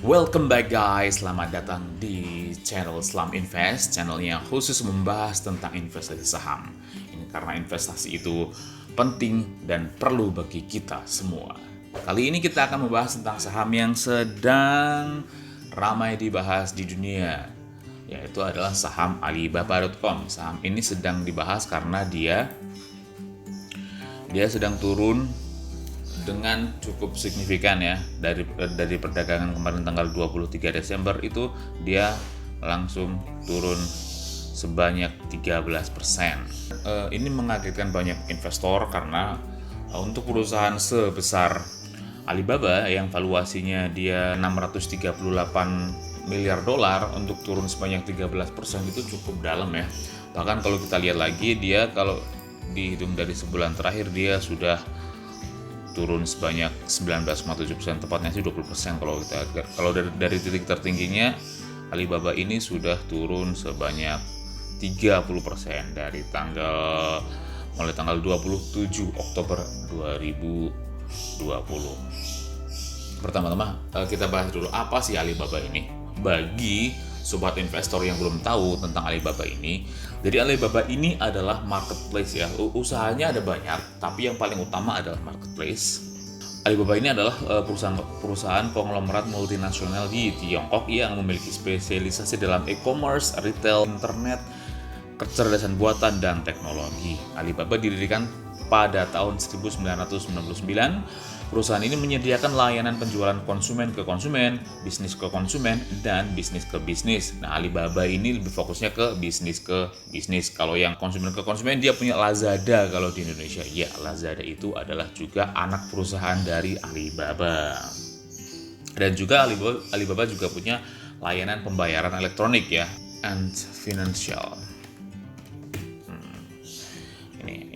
Welcome back guys, selamat datang di channel Slam Invest, channel yang khusus membahas tentang investasi saham. Ini karena investasi itu penting dan perlu bagi kita semua. Kali ini kita akan membahas tentang saham yang sedang ramai dibahas di dunia, yaitu adalah saham Alibaba.com. Saham ini sedang dibahas karena dia sedang turun dengan cukup signifikan ya. Dari perdagangan kemarin tanggal 23 Desember itu dia langsung turun sebanyak 13%. Ini mengagetkan banyak investor karena untuk perusahaan sebesar Alibaba yang valuasinya dia 638 miliar dolar untuk turun sebanyak 13% itu cukup dalam ya. Bahkan kalau kita lihat lagi, dia kalau dihitung dari sebulan terakhir dia sudah turun sebanyak 19,7%, tepatnya sih 20%. Kalau dari titik tertingginya Alibaba ini sudah turun sebanyak 30% mulai tanggal 27 Oktober 2020. Pertama-tama kita bahas dulu apa sih Alibaba ini. Bagi sobat investor yang belum tahu tentang Alibaba ini, jadi Alibaba ini adalah marketplace ya. Usahanya ada banyak, tapi yang paling utama adalah marketplace. Alibaba ini adalah perusahaan konglomerat multinasional di Tiongkok yang memiliki spesialisasi dalam e-commerce, retail, internet, kecerdasan buatan, dan teknologi. Alibaba didirikan pada tahun 1999. Perusahaan ini menyediakan layanan penjualan konsumen ke konsumen, bisnis ke konsumen, dan bisnis ke bisnis. Nah, Alibaba ini lebih fokusnya ke bisnis ke bisnis. Kalau yang konsumen ke konsumen, dia punya Lazada kalau di Indonesia. Ya, Lazada itu adalah juga anak perusahaan dari Alibaba. Dan juga Alibaba juga punya layanan pembayaran elektronik ya, Ant Financial.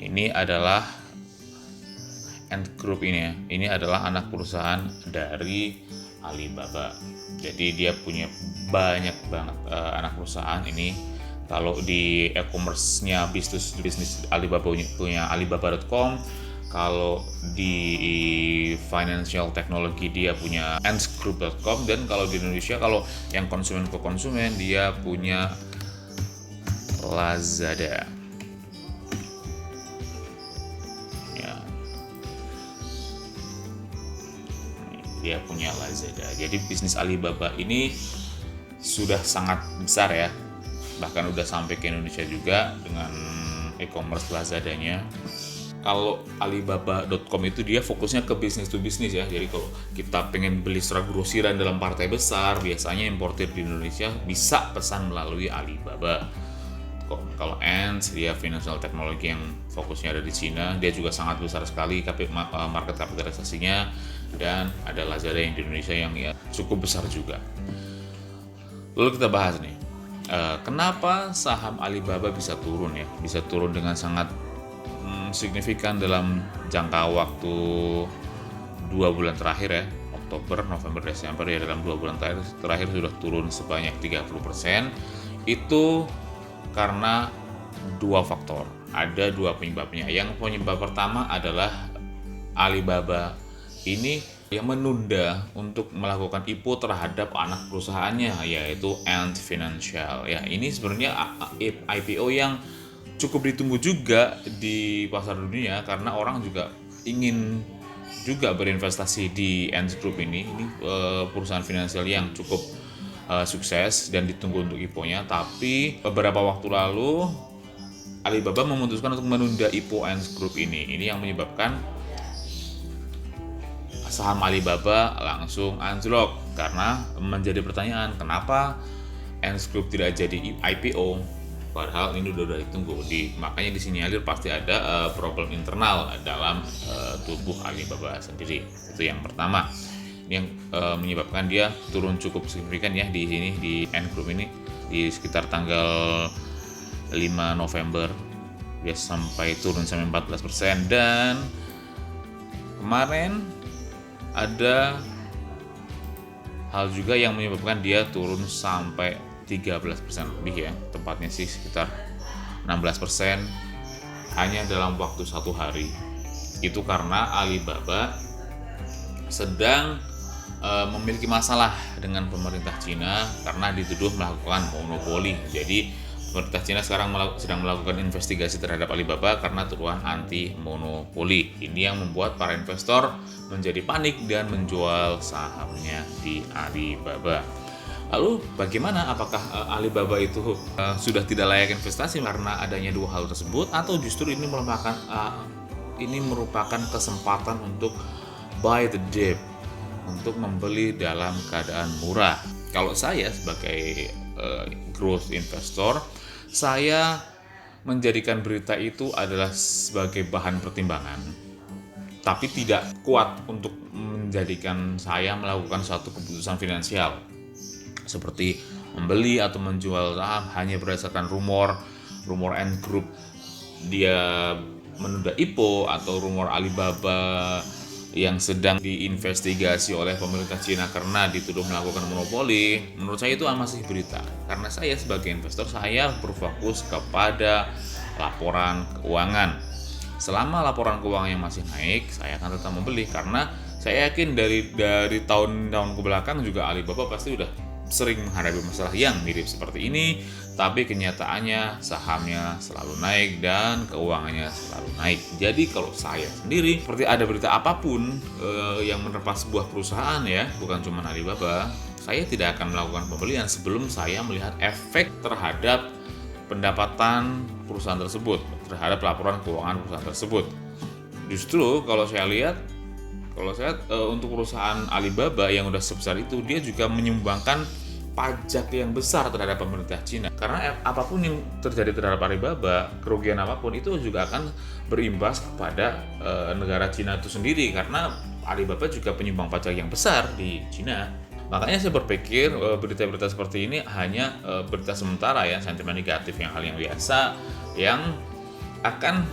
Ini adalah Ant Group ini ya. Ini adalah anak perusahaan dari Alibaba. Jadi dia punya banyak banget anak perusahaan ini. Kalau di e-commerce-nya bisnis Alibaba punya Alibaba.com. Kalau di financial technology dia punya antsgroup.com, dan kalau di Indonesia kalau yang konsumen ke konsumen dia punya Lazada. Dia punya Lazada. Jadi bisnis Alibaba ini sudah sangat besar ya. Bahkan udah sampai ke Indonesia juga dengan e-commerce Lazadanya. Kalau Alibaba.com itu dia fokusnya ke bisnis to bisnis ya. Jadi kalau kita pengen beli secara grosiran dalam partai besar, biasanya importir di Indonesia bisa pesan melalui Alibaba. Kalau Ant, dia financial technology yang fokusnya ada di Cina, dia juga sangat besar sekali market kapitalisasinya, dan ada Lazada yang di Indonesia yang ya cukup besar juga. Lalu kita bahas nih, kenapa saham Alibaba bisa turun ya, bisa turun dengan sangat signifikan dalam jangka waktu 2 bulan terakhir ya, Oktober, November, Desember ya, dalam 2 bulan terakhir sudah turun sebanyak 30%. Itu karena dua faktor, ada dua penyebabnya. Yang penyebab pertama adalah Alibaba ini yang menunda untuk melakukan IPO terhadap anak perusahaannya, yaitu Ant Financial. Ya, ini sebenarnya IPO yang cukup ditunggu juga di pasar dunia karena orang juga ingin juga berinvestasi di Ant Group ini. Ini perusahaan finansial yang cukup sukses dan ditunggu untuk IPO-nya. Tapi beberapa waktu lalu Alibaba memutuskan untuk menunda IPO Ant Group ini. Ini yang menyebabkan saham Alibaba langsung anjlok, karena menjadi pertanyaan kenapa Ant Group tidak jadi IPO, padahal ini udah ditunggu. Makanya disinyalir pasti ada problem internal dalam tubuh Alibaba sendiri. Itu yang pertama, yang menyebabkan dia turun cukup signifikan ya di sini, di Ant Group ini di sekitar tanggal 5 November dia sampai turun sampai 14%. Dan kemarin ada hal juga yang menyebabkan dia turun sampai 13% lebih ya, tepatnya sih sekitar 16% hanya dalam waktu 1 hari. Itu karena Alibaba sedang memiliki masalah dengan pemerintah Cina karena dituduh melakukan monopoli. Jadi pemerintah Cina sekarang sedang melakukan investigasi terhadap Alibaba karena tuduhan anti monopoli. Ini yang membuat para investor menjadi panik dan menjual sahamnya di Alibaba. Lalu bagaimana, apakah Alibaba itu sudah tidak layak investasi karena adanya dua hal tersebut, atau justru ini merupakan kesempatan untuk buy the dip, untuk membeli dalam keadaan murah? Kalau saya sebagai growth investor, saya menjadikan berita itu adalah sebagai bahan pertimbangan, tapi tidak kuat untuk menjadikan saya melakukan suatu keputusan finansial seperti membeli atau menjual saham hanya berdasarkan rumor Ant Group dia menunda IPO, atau rumor Alibaba yang sedang diinvestigasi oleh pemerintah Cina karena dituduh melakukan monopoli. Menurut saya itu masih berita, karena saya sebagai investor, saya berfokus kepada laporan keuangan. Selama laporan keuangan yang masih naik, saya akan tetap membeli, karena saya yakin dari tahun-tahun kebelakang juga Alibaba pasti udah sering menghadapi masalah yang mirip seperti ini, tapi kenyataannya sahamnya selalu naik dan keuangannya selalu naik. Jadi kalau saya sendiri, seperti ada berita apapun yang menerpa sebuah perusahaan ya, bukan cuma Alibaba, saya tidak akan melakukan pembelian sebelum saya melihat efek terhadap pendapatan perusahaan tersebut, terhadap laporan keuangan perusahaan tersebut. Justru kalau saya lihat, untuk perusahaan Alibaba yang udah sebesar itu, dia juga menyumbangkan pajak yang besar terhadap pemerintah Cina. Karena apapun yang terjadi terhadap Alibaba, kerugian apapun itu juga akan berimbas kepada negara Cina itu sendiri, karena Alibaba juga penyumbang pajak yang besar di Cina. Makanya saya berpikir berita-berita seperti ini hanya berita sementara ya, sentimen negatif, yang hal yang biasa yang akan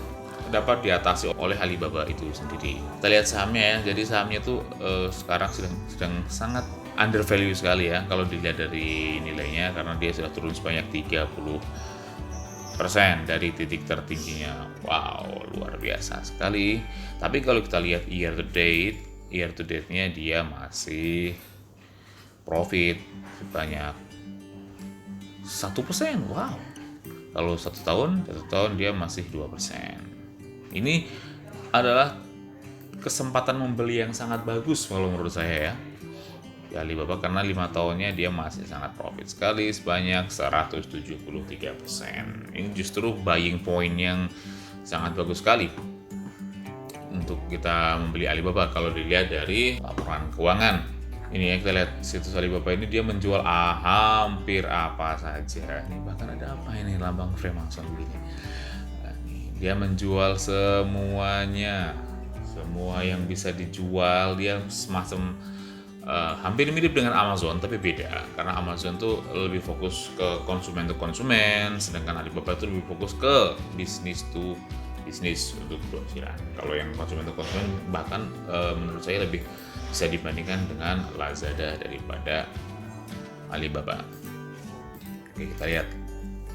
dapat diatasi oleh Alibaba itu sendiri. Kita lihat sahamnya ya. Jadi sahamnya tuh sekarang sedang sangat undervalue sekali ya kalau dilihat dari nilainya, karena dia sudah turun sebanyak 30% dari titik tertingginya. Wow, luar biasa sekali. Tapi kalau kita lihat year to date-nya dia masih profit sebanyak 1%. Wow. Kalau satu tahun dia masih 2%. Ini adalah kesempatan membeli yang sangat bagus kalau menurut saya ya, di Alibaba, karena 5 tahunnya dia masih sangat profit sekali sebanyak 173%. Ini justru buying point yang sangat bagus sekali untuk kita membeli Alibaba kalau dilihat dari laporan keuangan. Ini ya, kita lihat situs Alibaba ini, dia menjual hampir apa saja. Ini bahkan ada apa ini, lambang Freemason begini. Dia menjual semuanya, semua yang bisa dijual. Dia semacam hampir mirip dengan Amazon, tapi beda, karena Amazon tuh lebih fokus ke konsumen to konsumen, sedangkan Alibaba tuh lebih fokus ke bisnis to bisnis untuk grosiran. Kalau yang konsumen to konsumen bahkan menurut saya lebih bisa dibandingkan dengan Lazada daripada Alibaba. Oke, kita lihat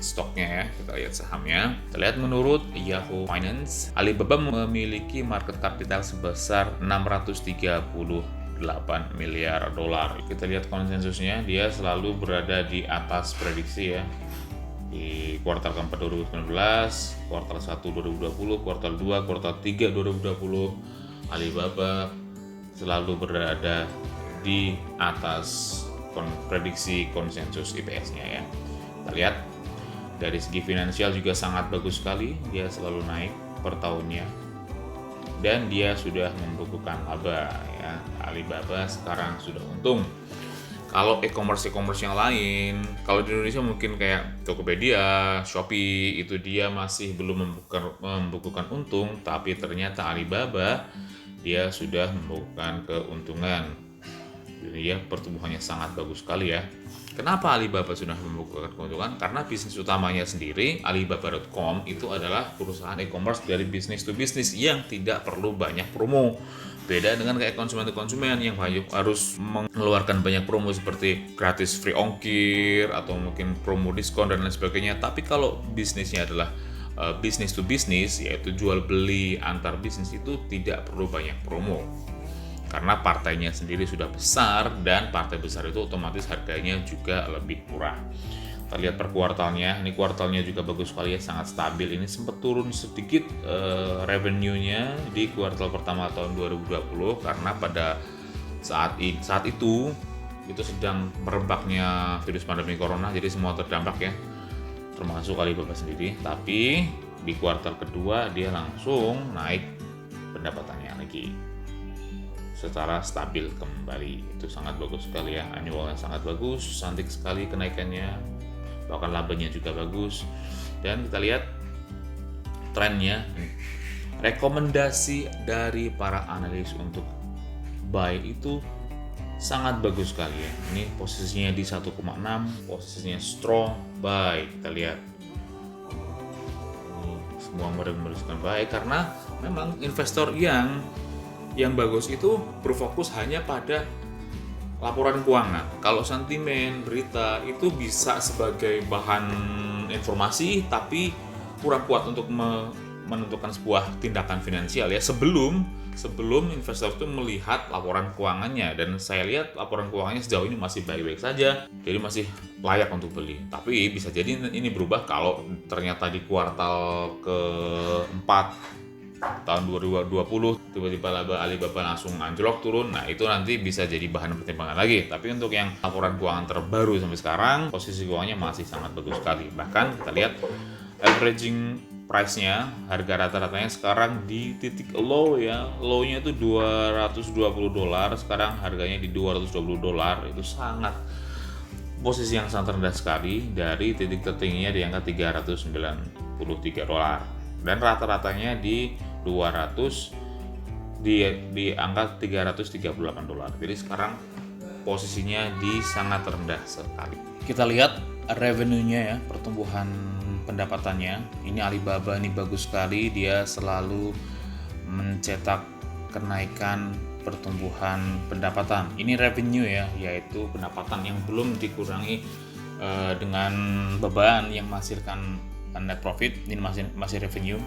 stoknya ya, kita lihat sahamnya. Kita lihat menurut Yahoo Finance, Alibaba memiliki market capital sebesar 638 miliar dolar. Kita lihat konsensusnya, dia selalu berada di atas prediksi ya. Di kuartal keempat 2019, kuartal 1 2020, kuartal 2, kuartal 3 2020, Alibaba selalu berada di atas prediksi konsensus IPS-nya ya. Kita lihat dari segi finansial juga sangat bagus sekali, dia selalu naik per tahunnya, dan dia sudah membukukan laba ya. Alibaba sekarang sudah untung. Kalau e-commerce yang lain, kalau di Indonesia mungkin kayak Tokopedia, Shopee, itu dia masih belum membukukan untung, tapi ternyata Alibaba dia sudah membukukan keuntungan. Jadi ya, pertumbuhannya sangat bagus sekali ya. Kenapa Alibaba sudah membukukan keuntungan? Karena bisnis utamanya sendiri, Alibaba.com, itu adalah perusahaan e-commerce dari bisnis to bisnis yang tidak perlu banyak promo. Beda dengan kayak konsumen to konsumen yang harus mengeluarkan banyak promo seperti gratis free ongkir atau mungkin promo diskon dan lain sebagainya. Tapi kalau bisnisnya adalah bisnis to bisnis, yaitu jual beli antar bisnis, itu tidak perlu banyak promo. karena partainya sendiri sudah besar dan partai besar itu otomatis harganya juga lebih murah. Kita lihat per kuartalnya, ini kuartalnya juga bagus sekali ya, sangat stabil. Ini sempat turun sedikit revenue-nya di kuartal pertama tahun 2020 karena pada saat itu sedang merebaknya virus pandemi corona, jadi semua terdampak ya, termasuk Alibaba sendiri. Tapi di kuartal kedua dia langsung naik pendapatannya lagi secara stabil kembali. Itu sangat bagus sekali ya, annualnya sangat bagus, cantik sekali kenaikannya, bahkan labanya juga bagus. Dan kita lihat trennya, rekomendasi dari para analis untuk buy itu sangat bagus sekali ya. Ini posisinya di 1,6, posisinya strong buy. Kita lihat ini semua merumuskan buy karena memang investor yang bagus itu berfokus hanya pada laporan keuangan. Kalau sentimen, berita itu bisa sebagai bahan informasi tapi kurang kuat untuk menentukan sebuah tindakan finansial ya sebelum investor itu melihat laporan keuangannya. Dan saya lihat laporan keuangannya sejauh ini masih baik-baik saja, jadi masih layak untuk beli. Tapi bisa jadi ini berubah kalau ternyata di kuartal keempat tahun 2020 tiba-tiba laba Alibaba langsung anjlok turun. Nah itu nanti bisa jadi bahan pertimbangan lagi. Tapi untuk yang laporan keuangan terbaru sampai sekarang, posisi keuangannya masih sangat bagus sekali. Bahkan kita lihat averaging price-nya, harga rata-ratanya sekarang di titik low ya. Low-nya itu $220, sekarang harganya di $220. Itu sangat posisi yang sangat rendah sekali dari titik tertingginya di angka $393. Dan rata-ratanya di 200 di angka $338. Jadi sekarang posisinya di sangat rendah sekali. Kita lihat revenue-nya ya, pertumbuhan pendapatannya. Ini Alibaba ini bagus sekali, dia selalu mencetak kenaikan pertumbuhan pendapatan. Ini revenue ya, yaitu pendapatan yang belum dikurangi dengan beban yang menghasilkan net profit. Ini masih revenue.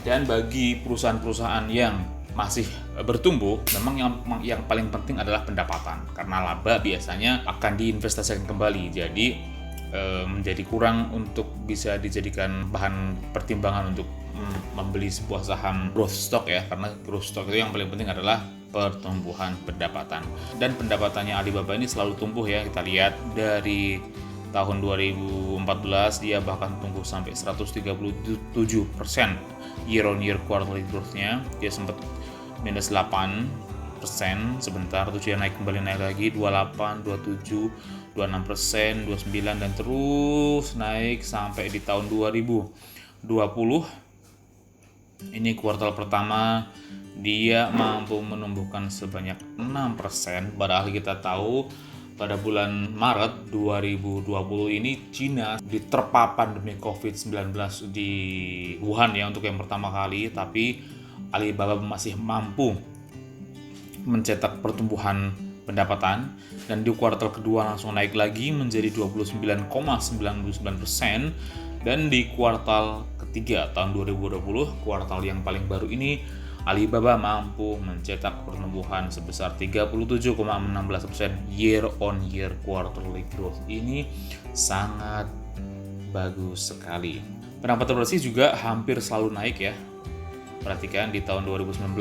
Dan bagi perusahaan-perusahaan yang masih bertumbuh, memang yang paling penting adalah pendapatan, karena laba biasanya akan diinvestasikan kembali, jadi menjadi kurang untuk bisa dijadikan bahan pertimbangan untuk membeli sebuah saham growth stock ya, karena growth stock itu yang paling penting adalah pertumbuhan pendapatan. Dan pendapatannya Alibaba ini selalu tumbuh ya, kita lihat dari tahun 2014 dia bahkan tumbuh sampai 137% year on year quarterly growth-nya. Dia sempat minus 8% sebentar, terus dia naik lagi 28, 27, 26%, 29 dan terus naik sampai di tahun 2020. Ini kuartal pertama dia mampu menumbuhkan sebanyak 6%, padahal kita tahu pada bulan Maret 2020 ini Cina diterpa pandemi COVID-19 di Wuhan ya untuk yang pertama kali, tapi Alibaba masih mampu mencetak pertumbuhan pendapatan dan di kuartal kedua langsung naik lagi menjadi 29,99%, dan di kuartal ketiga tahun 2020, kuartal yang paling baru ini, Alibaba mampu mencetak pertumbuhan sebesar 37,16% year on year quarterly growth. Ini sangat bagus sekali. Pendapatan bersih juga hampir selalu naik ya. Perhatikan di tahun 2019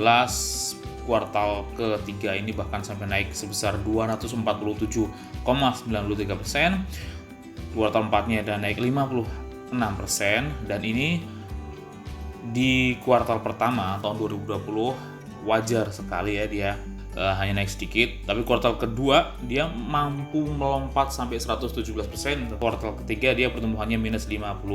kuartal ketiga ini bahkan sampai naik sebesar 247,93%. Kuartal 4-nya ada naik 56%, dan ini di kuartal pertama tahun 2020 wajar sekali ya dia hanya naik sedikit, tapi kuartal kedua dia mampu melompat sampai 117%. Kuartal ketiga dia pertumbuhannya minus 58%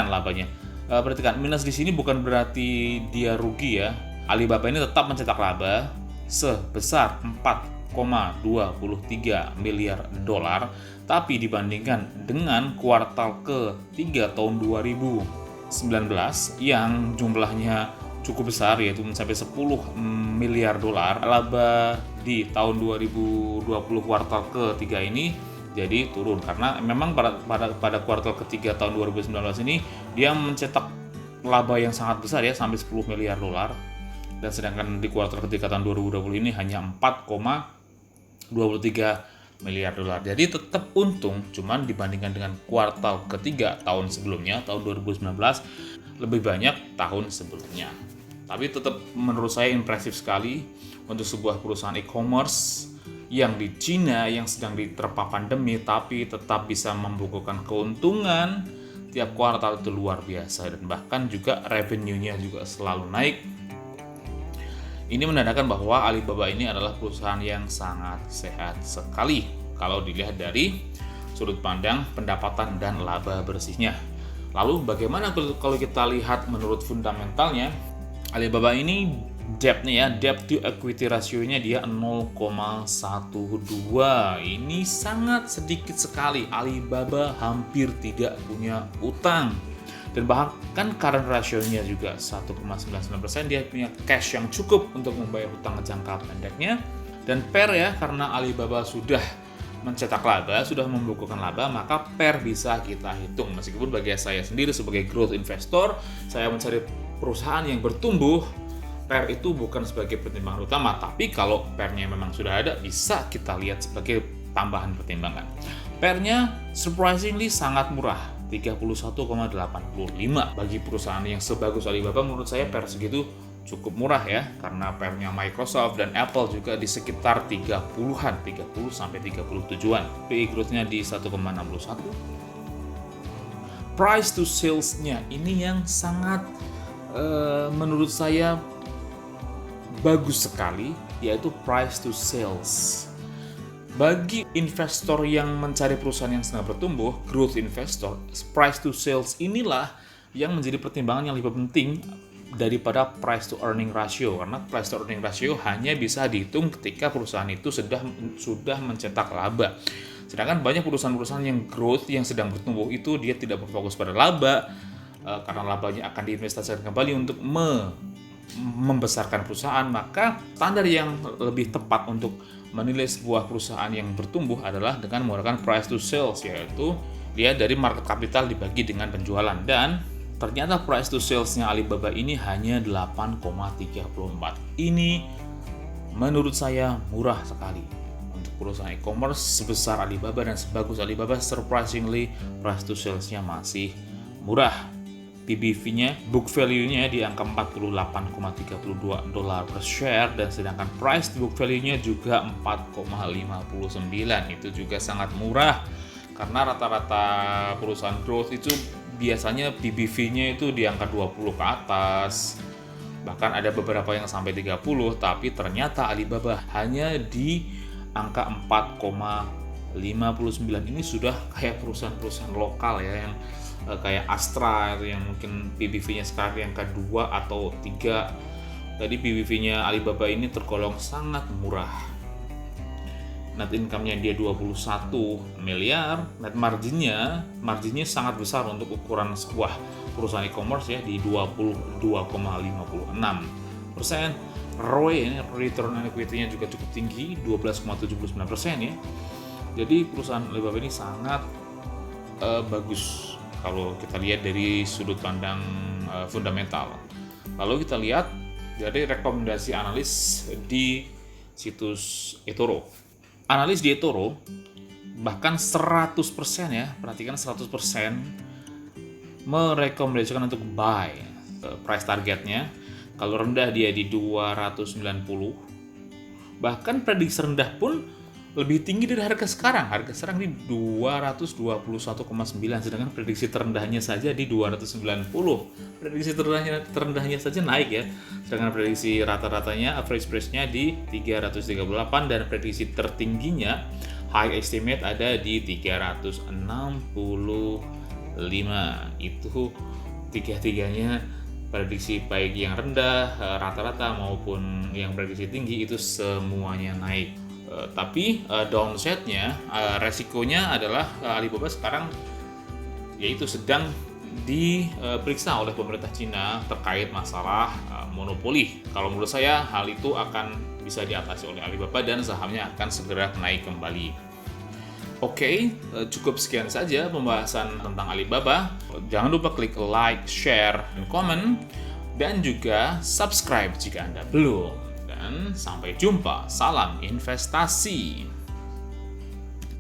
labanya. Perhatikan, minus di sini bukan berarti dia rugi ya. Alibaba ini tetap mencetak laba sebesar 4,23 miliar dolar, tapi dibandingkan dengan kuartal ketiga tahun 2019 yang jumlahnya cukup besar yaitu mencapai 10 miliar dolar, laba di tahun 2020 kuartal ketiga ini jadi turun karena memang pada kuartal ketiga tahun 2019 ini dia mencetak laba yang sangat besar ya, sampai 10 miliar dolar. dan sedangkan di kuartal ketiga tahun 2020 ini hanya 4,23 miliar dolar. Jadi tetap untung, cuman dibandingkan dengan kuartal ketiga tahun sebelumnya, tahun 2019, lebih banyak tahun sebelumnya. Tapi tetap menurut saya impresif sekali untuk sebuah perusahaan e-commerce yang di Cina yang sedang diterpa pandemi tapi tetap bisa membukukan keuntungan tiap kuartal itu luar biasa, dan bahkan juga revenue-nya juga selalu naik. Ini menandakan bahwa Alibaba ini adalah perusahaan yang sangat sehat sekali kalau dilihat dari sudut pandang pendapatan dan laba bersihnya. Lalu bagaimana kalau kita lihat menurut fundamentalnya? Alibaba ini debt to equity ratio-nya dia 0,12. Ini sangat sedikit sekali. Alibaba hampir tidak punya utang. Dan bahkan current ratio-nya juga 1,99%. Dia punya cash yang cukup untuk membayar utang jangka pendeknya. Dan PER ya, karena Alibaba sudah mencetak laba, sudah membukukan laba, maka PER bisa kita hitung. Meskipun bagi saya sendiri sebagai growth investor, saya mencari perusahaan yang bertumbuh, PER itu bukan sebagai pertimbangan utama, tapi kalau PER-nya memang sudah ada, bisa kita lihat sebagai tambahan pertimbangan. PER-nya surprisingly sangat murah, 31,85. Bagi perusahaan yang sebagus Alibaba, menurut saya PER segitu cukup murah ya, karena PER-nya Microsoft dan Apple juga di sekitar 30-an, 30 sampai 37-an. PE growth-nya di 1,61. Price to sales-nya ini yang sangat menurut saya bagus sekali, yaitu price to sales. Bagi investor yang mencari perusahaan yang sedang bertumbuh, growth investor, price to sales inilah yang menjadi pertimbangan yang lebih penting daripada price to earning ratio, karena price to earning ratio hanya bisa dihitung ketika perusahaan itu sudah mencetak laba. Sedangkan banyak perusahaan-perusahaan yang growth yang sedang bertumbuh itu dia tidak berfokus pada laba, karena labanya akan diinvestasikan kembali untuk membesarkan perusahaan. Maka standar yang lebih tepat untuk menilai sebuah perusahaan yang bertumbuh adalah dengan menggunakan price to sales, yaitu dia dari market capital dibagi dengan penjualan. Dan ternyata price to sales-nya Alibaba ini hanya 8,34. Ini menurut saya murah sekali untuk perusahaan e-commerce sebesar Alibaba dan sebagus Alibaba. Surprisingly price to sales-nya masih murah. PBV-nya, book value-nya di angka 48,32 dolar per share, dan sedangkan price to book value-nya juga 4,59. Itu juga sangat murah karena rata-rata perusahaan growth itu biasanya PBV-nya itu di angka 20 ke atas. Bahkan ada beberapa yang sampai 30, tapi ternyata Alibaba hanya di angka 4,59. Ini sudah kayak perusahaan-perusahaan lokal ya, yang kayak Astra yang mungkin PBV-nya sekarang yang kedua atau 3. Tadi PBV-nya Alibaba ini tergolong sangat murah. Net income-nya dia 21 miliar, net marginnya sangat besar untuk ukuran sebuah perusahaan e-commerce ya, di 22,56%. ROE ini, return on equity-nya juga cukup tinggi, 12,79% ya. Jadi perusahaan Alibaba ini sangat bagus kalau kita lihat dari sudut pandang fundamental. Lalu kita lihat dari rekomendasi analis di situs eToro. Analis di eToro bahkan 100% ya, perhatikan 100% merekomendasikan untuk buy. Price targetnya kalau rendah dia di 290, bahkan prediksi rendah pun lebih tinggi dari harga sekarang. Harga sekarang di 221,9, sedangkan prediksi terendahnya saja di 290. Prediksi terendahnya saja naik ya. Sedangkan prediksi rata-ratanya average price-nya di 338, dan prediksi tertingginya high estimate ada di 365. Itu tiga-tiganya prediksi baik yang rendah, rata-rata maupun yang prediksi tinggi itu semuanya naik. Tapi downside-nya, resikonya adalah Alibaba sekarang yaitu sedang diperiksa oleh pemerintah Cina terkait masalah monopoli. Kalau menurut saya hal itu akan bisa diatasi oleh Alibaba dan sahamnya akan segera naik kembali. Oke, cukup sekian saja pembahasan tentang Alibaba. Jangan lupa klik like, share, dan komen. dan juga subscribe jika Anda belum. Dan sampai jumpa, salam investasi.